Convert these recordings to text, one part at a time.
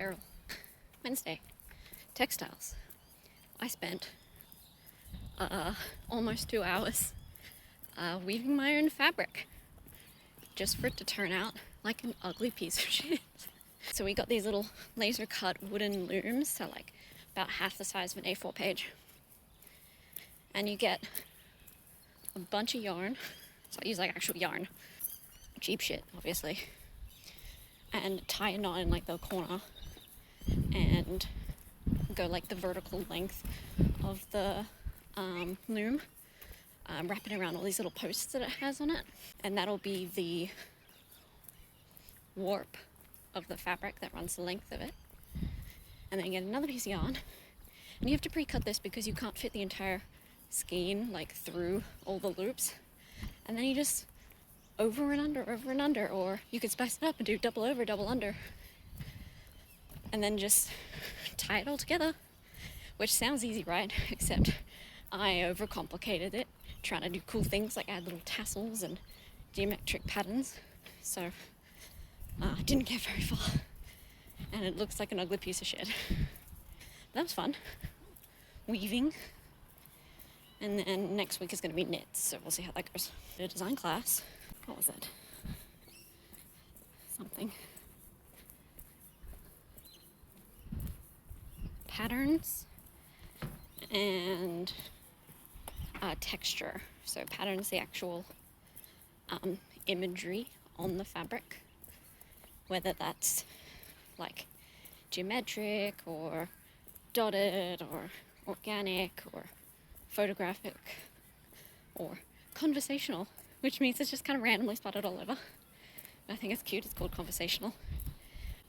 apparel. Wednesday, textiles. I spent almost 2 hours weaving my own fabric just for it to turn out like an ugly piece of shit. So we got these little laser cut wooden looms, so like about half the size of an A4 page. And you get a bunch of yarn. So I use like actual yarn. Cheap shit, obviously. And tie a knot in like the corner and go like the vertical length of the loom. Wrap it around all these little posts that it has on it. And that'll be the warp of the fabric that runs the length of it. And then you get another piece of yarn. And you have to pre-cut this because you can't fit the entire skein like through all the loops. And then you just over and under, or you could spice it up and do double over, double under. And then just tie it all together, which sounds easy, right? Except I overcomplicated it, trying to do cool things like add little tassels and geometric patterns. So I didn't get very far. And it looks like an ugly piece of shit. That was fun. Weaving. And then next week is going to be knits, so we'll see how that goes. The design class. What was it? Something. Patterns and texture. So patterns, the actual imagery on the fabric, whether that's like geometric or dotted or organic or photographic or conversational, which means it's just kind of randomly spotted all over. I think it's cute, it's called conversational.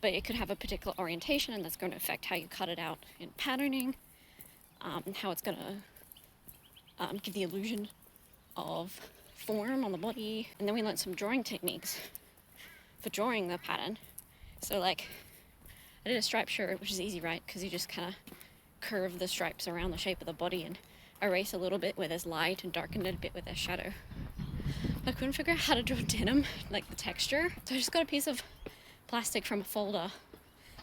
But it could have a particular orientation, and that's going to affect how you cut it out in patterning, how it's going to give the illusion of form on the body. And then we learned some drawing techniques for drawing the pattern. So like, I did a striped shirt, which is easy, right? Because you just kind of curve the stripes around the shape of the body and erase a little bit where there's light and darken it a bit where there's shadow. I couldn't figure out how to draw denim, like the texture. So I just got a piece of plastic from a folder.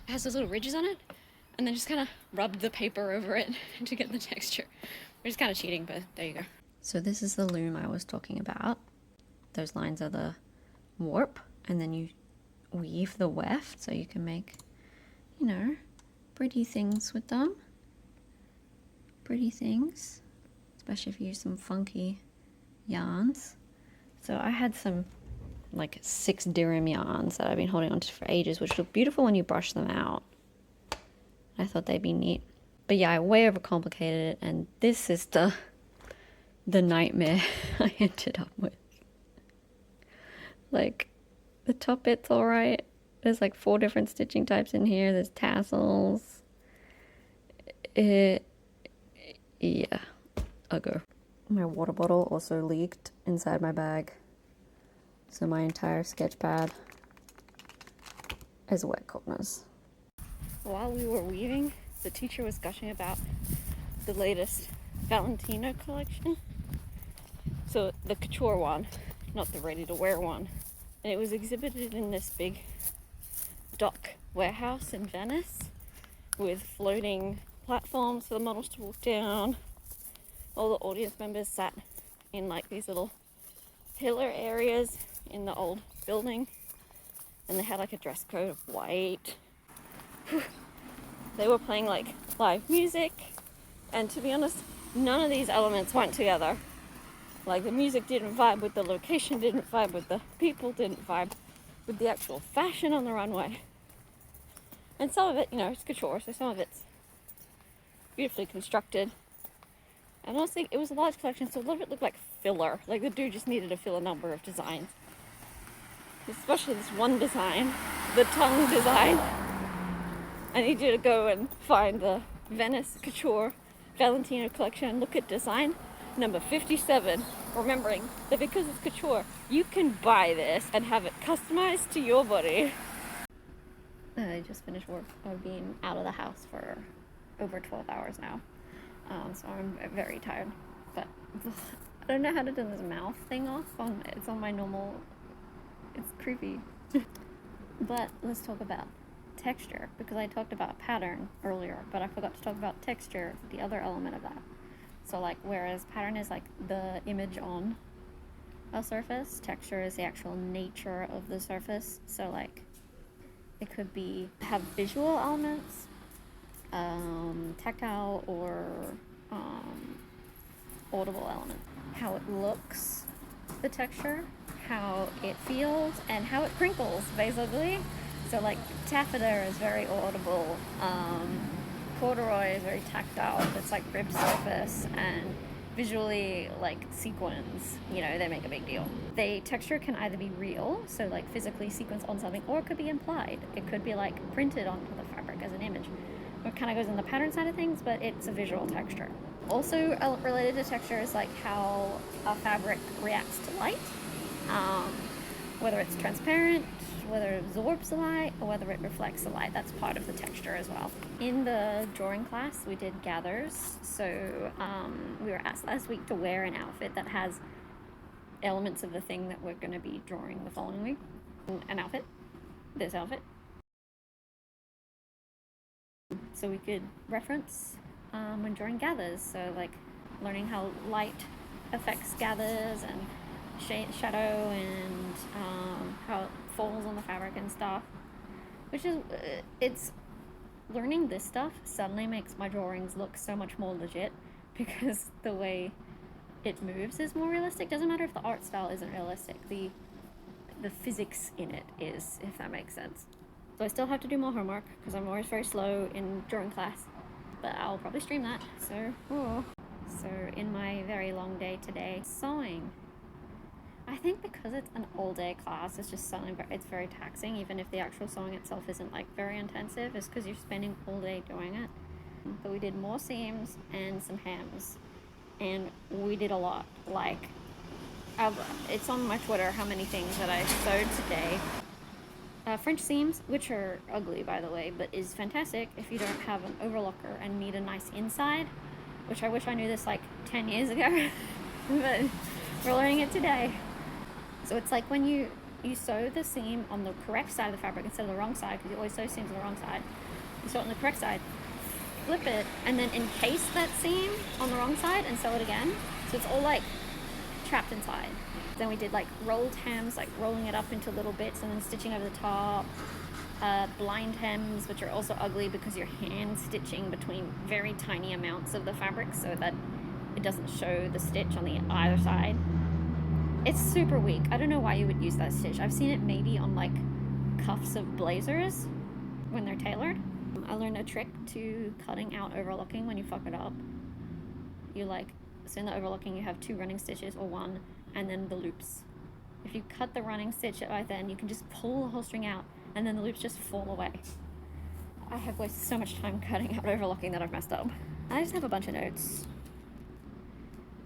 It has those little ridges on it, and then just kind of rubbed the paper over it to get the texture. Which is kind of cheating, but there you go. So this is the loom I was talking about. Those lines are the warp, and then you weave the weft, so you can make, you know, pretty things with them. Pretty things, especially if you use some funky yarns. So I had some like 6 dirham yarns that I've been holding on to for ages, which look beautiful when you brush them out. I thought they'd be neat. But yeah, I way overcomplicated it, and this is the nightmare I ended up with. Like, the top bit's alright. There's like 4 different stitching types in here. There's tassels. Yeah, I'll go. My water bottle also leaked inside my bag. So my entire sketch pad is wet corners. While we were weaving, the teacher was gushing about the latest Valentino collection. So the couture one, not the ready-to-wear one. And it was exhibited in this big dock warehouse in Venice with floating platforms for the models to walk down. All the audience members sat in like these little pillar areas in the old building, and they had like a dress code of white. They were playing like live music, and to be honest, none of these elements went together. Like the music didn't vibe with the location, didn't vibe with the people, didn't vibe with the actual fashion on the runway. And some of it, you know, it's couture, so some of it's beautifully constructed. And honestly, it was a large collection, so a lot of it looked like filler. Like the dude just needed to fill a number of designs. Especially this one design, the tongue design. I need you to go and find the Venice Couture Valentino collection and look at design number 57. Remembering that because it's couture, you can buy this and have it customized to your body. I just finished work. I've been out of the house for over 12 hours now. So I'm very tired, but I don't know how to turn this mouth thing off. It's on my normal, it's creepy. But let's talk about texture, because I talked about pattern earlier, but I forgot to talk about texture, the other element of that. So like, whereas pattern is like the image on a surface, texture is the actual nature of the surface. So like, it could have visual elements, tactile or audible elements. How it looks, the texture, how it feels, and how it crinkles, basically. So like, taffeta is very audible, corduroy is very tactile, it's like ribbed surface, and visually, like sequins, you know, they make a big deal. Texture can either be real, so like physically sequenced on something, or it could be implied. It could be like printed onto the fabric as an image. It kind of goes in the pattern side of things, but it's a visual texture. Also related to texture is like how a fabric reacts to light, whether it's transparent, whether it absorbs the light, or whether it reflects the light. That's part of the texture as well. In the drawing class, we did gathers. So we were asked last week to wear an outfit that has elements of the thing that we're going to be drawing the following week. An outfit, this outfit. So we could reference when drawing gathers. So like learning how light affects gathers and shadow and how it falls on the fabric and stuff, which is it's learning this stuff suddenly makes my drawings look so much more legit, because the way it moves is more realistic. Doesn't matter if the art style isn't realistic, the physics in it is, if that makes sense. So I still have to do more homework because I'm always very slow in drawing class, but I'll probably stream that. So in my very long day today, sewing. I think because it's an all-day class, it's just suddenly it's very taxing, even if the actual sewing itself isn't like very intensive. It's because you're spending all day doing it. But we did more seams and some hems, and we did a lot. Like, it's on my Twitter how many things that I sewed today. French seams, which are ugly by the way, but is fantastic if you don't have an overlocker and need a nice inside, which I wish I knew this like 10 years ago, but we're learning it today. So it's like when you sew the seam on the correct side of the fabric instead of the wrong side, because you always sew seams on the wrong side. You sew it on the correct side, flip it, and then encase that seam on the wrong side and sew it again. So it's all like trapped inside. Then we did like rolled hems, like rolling it up into little bits and then stitching over the top. Blind hems, which are also ugly because you're hand stitching between very tiny amounts of the fabric so that it doesn't show the stitch on the either side. It's super weak. I don't know why you would use that stitch. I've seen it maybe on like cuffs of blazers when they're tailored. I learned a trick to cutting out overlocking when you fuck it up. You so in the overlocking you have 2 running stitches or 1, and then the loops. If you cut the running stitch right then, you can just pull the whole string out and then the loops just fall away. I have wasted so much time cutting out overlocking that I've messed up. I just have a bunch of notes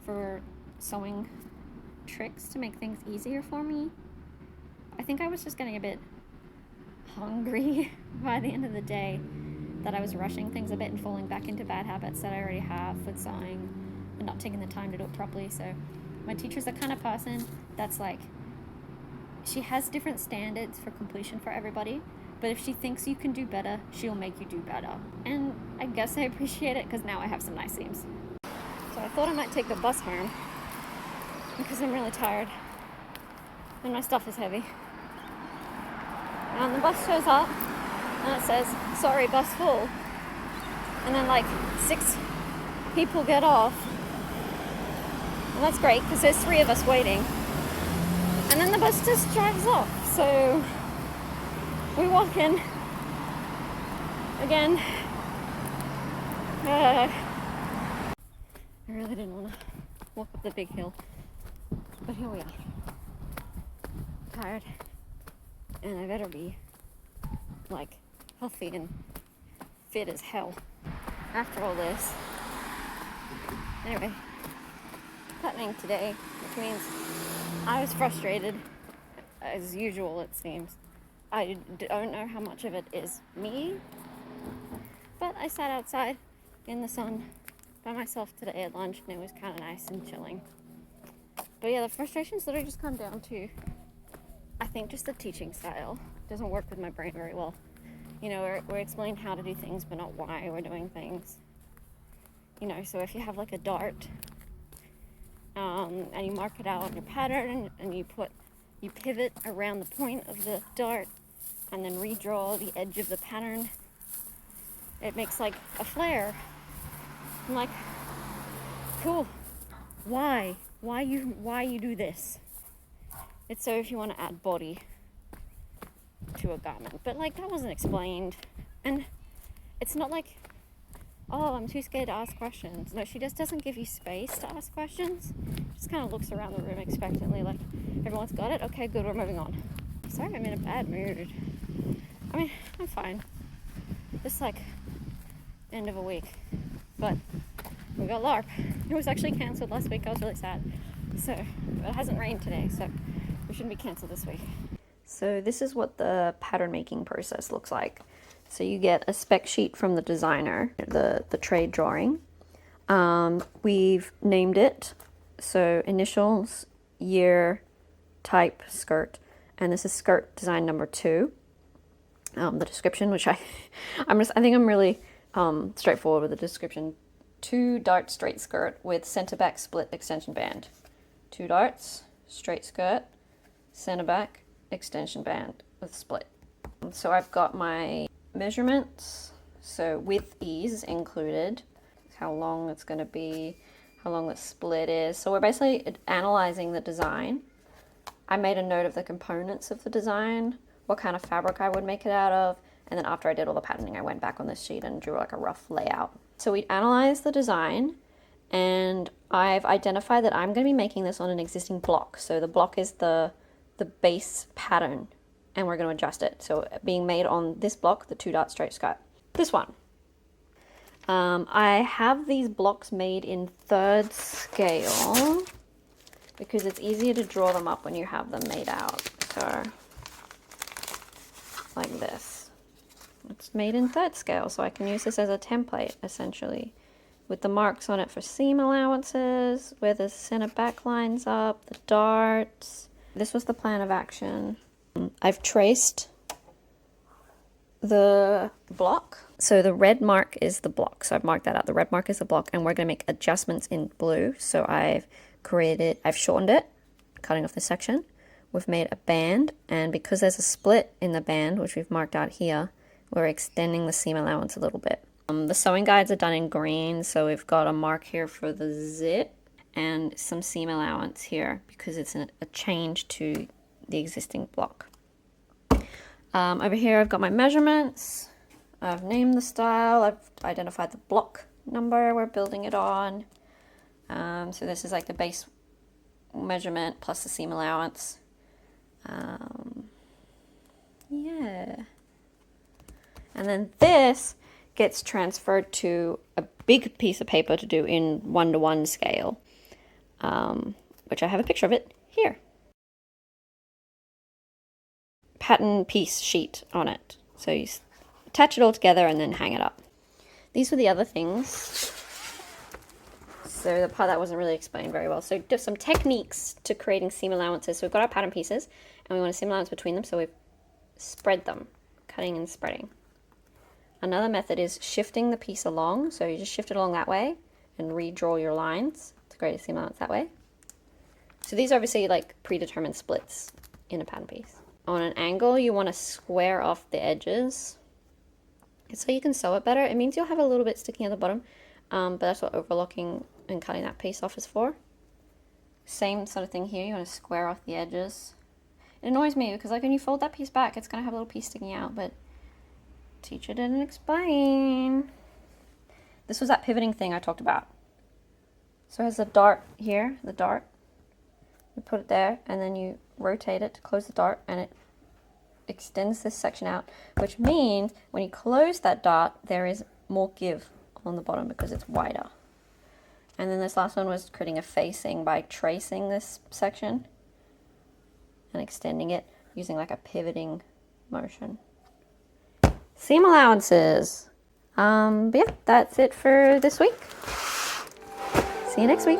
for sewing tricks to make things easier for me. I think I was just getting a bit hungry by the end of the day, that I was rushing things a bit and falling back into bad habits that I already have with sewing and not taking the time to do it properly. So my teacher's the kind of person that's like, she has different standards for completion for everybody, but if she thinks you can do better, she'll make you do better. And I guess I appreciate it because now I have some nice seams. So I thought I might take the bus home because I'm really tired and my stuff is heavy. And the bus shows up and it says, sorry, bus full. And then like 6 people get off. And that's great because there's 3 of us waiting. And then the bus just drives off. So we walk in again. I really didn't want to walk up the big hill, but here we are. Tired, and I better be like healthy and fit as hell after all this. Anyway, cutting today, which means I was frustrated as usual, it seems. I don't know how much of it is me, but I sat outside in the sun by myself today at lunch and it was kind of nice and chilling. But yeah, the frustrations literally just come down to, I think, just the teaching style doesn't work with my brain very well. You know, we're explaining how to do things, but not why we're doing things. You know, so if you have like a dart, and you mark it out on your pattern, and you pivot around the point of the dart, and then redraw the edge of the pattern, it makes like a flare. I'm like, cool. Why you do this? It's so if you want to add body to a garment, but like that wasn't explained, and it's not like, oh, I'm too scared to ask questions. No, she just doesn't give you space to ask questions. Just kind of looks around the room expectantly, like, everyone's got it? Okay, good, we're moving on. Sorry, I'm in a bad mood. I mean, I'm fine. Just like end of a week, but we got LARP. It was actually cancelled last week. I was really sad. So, but it hasn't rained today, so we shouldn't be cancelled this week. So this is what the pattern making process looks like. So you get a spec sheet from the designer, the trade drawing. We've named it. So initials, year, type, skirt, and this is skirt design number 2. The description, which I think I'm really straightforward with the description. 2 dart straight skirt with center back split extension band. 2 darts, straight skirt, center back, extension band with split. So I've got my measurements. So width is included, how long it's going to be, how long the split is. So we're basically analyzing the design. I made a note of the components of the design, what kind of fabric I would make it out of, and then after I did all the patterning, I went back on this sheet and drew like a rough layout. So we analyzed the design, and I've identified that I'm going to be making this on an existing block. So the block is the base pattern, and we're going to adjust it. So being made on this block, the 2 dart straight skirt. This one. I have these blocks made in 3rd scale because it's easier to draw them up when you have them made out. So like this. It's made in 3rd scale, so I can use this as a template, essentially, with the marks on it for seam allowances, where the center back lines up, the darts. This was the plan of action. I've traced the block. So the red mark is the block, so I've marked that out. The red mark is the block, and we're going to make adjustments in blue. So I've shortened it, cutting off this section. We've made a band, and because there's a split in the band, which we've marked out here, we're extending the seam allowance a little bit. The sewing guides are done in green, so we've got a mark here for the zip and some seam allowance here because it's a change to the existing block. Over here I've got my measurements. I've named the style. I've identified the block number we're building it on. So this is like the base measurement plus the seam allowance. Yeah. And then this gets transferred to a big piece of paper to do in 1:1 scale, which I have a picture of it here. Pattern piece sheet on it. So you attach it all together and then hang it up. These were the other things. So the part that wasn't really explained very well. So just some techniques to creating seam allowances. So we've got our pattern pieces and we want a seam allowance between them, so we've spread them, cutting and spreading. Another method is shifting the piece along. So you just shift it along that way and redraw your lines to create a seam allowance that way. So these are obviously like predetermined splits in a pattern piece. On an angle, you want to square off the edges so you can sew it better. It means you'll have a little bit sticking at the bottom, but that's what overlocking and cutting that piece off is for. Same sort of thing here. You want to square off the edges. It annoys me because like when you fold that piece back, it's going to have a little piece sticking out, but teacher didn't explain. This was that pivoting thing I talked about. So it has the dart here, the dart. You put it there and then you rotate it to close the dart and it extends this section out, which means when you close that dart, there is more give on the bottom because it's wider. And then this last one was creating a facing by tracing this section and extending it using like a pivoting motion. Seam allowances. But yeah, that's it for this week. See you next week.